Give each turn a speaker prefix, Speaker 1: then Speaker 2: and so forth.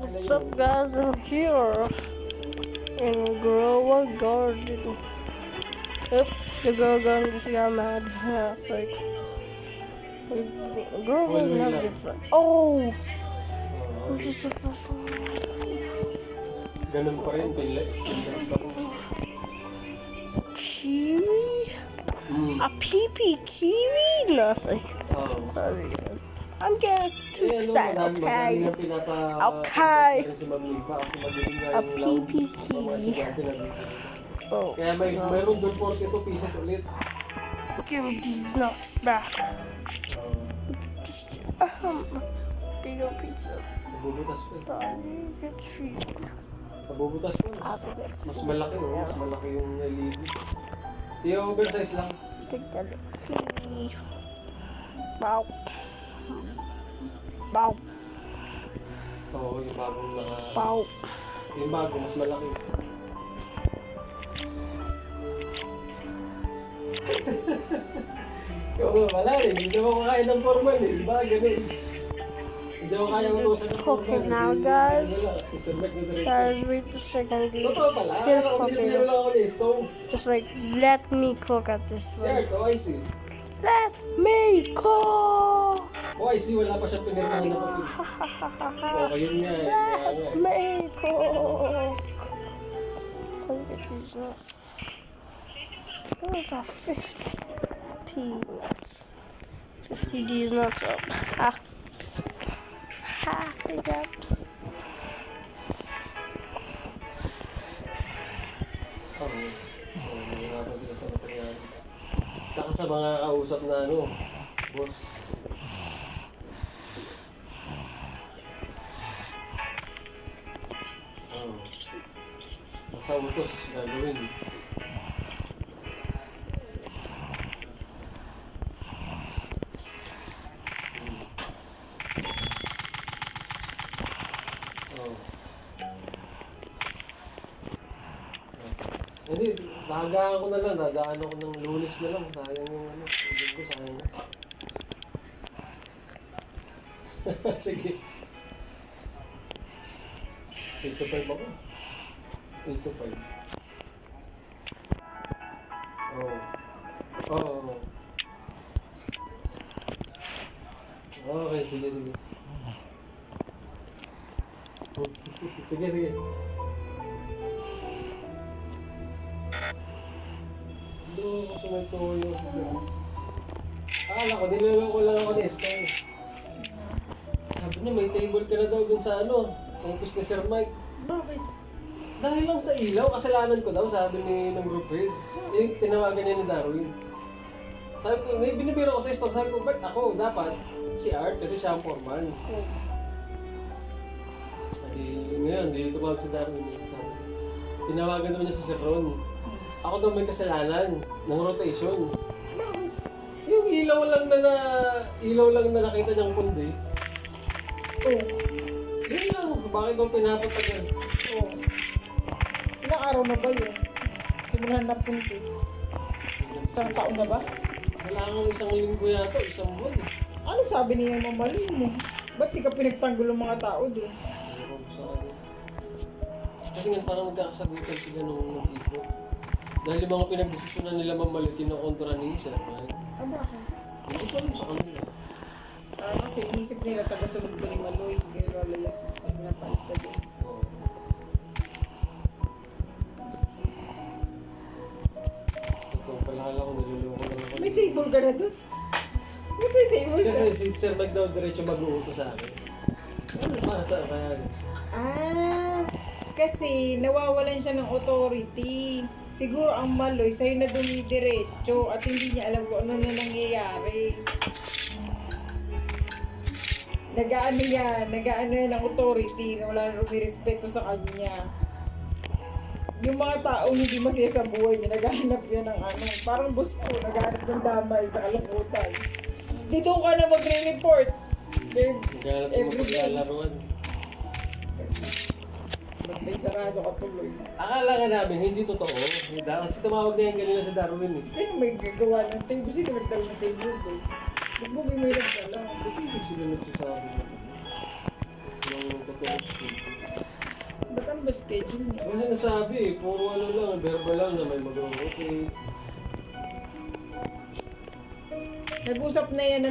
Speaker 1: What's up, guys? I'm here in Grow a Garden. Yep, the Grow a Garden just got mad. Yeah, it's like Grow a Garden never gets mad. Oh, which is supposed to.
Speaker 2: Ganun pa rin,
Speaker 1: Kiwi? A pee kiwi? No, it's like sorry, guys. I'm getting too excited. Okay. Okay. A pee kiwi. Oh.
Speaker 2: Kaya mayroon doon 42 pieces ulit.
Speaker 1: Give these nuts back. Just bigger pizza.
Speaker 2: Nabubutas pa eh.
Speaker 1: Get treat.
Speaker 2: Nabubutas pa. Mas malaki oh. Mas malaki yung LED. Yung oversize lang.
Speaker 1: Take that. See. Wow. Wow.
Speaker 2: Oo, yung bagong naka...
Speaker 1: Wow.
Speaker 2: Yung bago, mas malaki. Yung wala eh, hindi naman kakain ng formal eh. Diba? Ganun. Hindi naman kaya utusan ng formal.
Speaker 1: Cooking now, guys.
Speaker 2: Susurmek na diretso.
Speaker 1: Guys, wait a second.
Speaker 2: Totoo pala.
Speaker 1: Still
Speaker 2: Binibiro lang ako ni stove.
Speaker 1: Just like, let me cook at this
Speaker 2: Sir,
Speaker 1: one.
Speaker 2: OIC.
Speaker 1: Let me cook!
Speaker 2: OIC, wala pa siya pinirmahan na papel. Okay, yun nga eh.
Speaker 1: Let me cook! Look at these nuts. Oh, I got 50 nuts. 50 these nuts up. Ha! Ha! I got.
Speaker 2: Saka sa mga kausap na ano, boss. Sa utos, gagawin. Hindi, nakagaan ko na lang, dadaan ako ng Lunes na lang, sayang yung ano, ibig ko, sayang na. Sige. 8 to 5 ako. 8 to 5. Oo. Oo. Okay, sige. Sige. Doon ako sa may toyo. Akala ko, niloloko lang ako ni Esther. Sabi niya, may table ka na daw dun sa ano, office ni Sir Mike.
Speaker 1: Bakit?
Speaker 2: Dahil lang sa ilaw, kasalanan ko daw, sabi ng group head. Eh, tinawagan niya ni Darwin. Sabi ko, binibiro ko sa Esther, sabi ko, ba't ako? Dapat si Art, kasi siya ang foreman. Ngayon, hindi tumawag si Darwin. Sabi ko, tinawagan daw niya si Sir Ron. Ako daw may kasalanan ng rotation. Yung ilaw lang na nakita niyang kundi.
Speaker 1: Oh.
Speaker 2: Yun lang, bakit daw pinapatagal?
Speaker 1: Oh. Ilang araw na ba yun? Simulan na punti. Isang taon na ba?
Speaker 2: Kailangan isang linggo yata, isang buwan.
Speaker 1: Ano sabi niya mamaling mo? Ba't di ka pinagtanggol ng mga tao doon?
Speaker 2: Kasi nga parang magkakasagutan sila nung nag-ikot. Dahil yung mga pinag-desisyonan nila mamali, kinokontra niyo sila.
Speaker 1: Ah, bakit?
Speaker 2: Hindi pa rin sa kanila.
Speaker 1: Kasi inisip nila taga-sunod ko ni Maloy. Kaya lalayas, pinapalis ka din.
Speaker 2: Oo. Ito, palala ko, niluloko lang ako.
Speaker 1: May table ka na doon? May table ka?
Speaker 2: Si Sir Mike daw diretso mag-uuto sa akin. Ano para sa kaya?
Speaker 1: Kasi nawawalan siya ng authority. Siguro ang Maloy sa'yo na dumidiretso at hindi niya alam kung ano na nangyayari. Nag-aano yan ng authority na wala na rumirespeto sa kanya. Yung mga taong hindi masaya sa buhay niya, naghahanap yan ng ano, parang boss ko, naghahanap ng damay sa kalungkutan. Dito ka na magre-report.
Speaker 2: Naghahanap ng mapaglalaruan.
Speaker 1: May sarado ka tuloy.
Speaker 2: Akala nga namin, hindi totoo. Kasi tumawag na yung kanina sa Darwin eh.
Speaker 1: Sino may gagawa ng table? Sino nagdala ng table doon? Bugbugin mo yung nagdala.
Speaker 2: Hindi sila nagsasabi na yung totoo.
Speaker 1: Ano ba schedule niya?
Speaker 2: Kasi nasabi, puro ano lang, verbal lang na may mag-rotate.
Speaker 1: Nag-usap na yan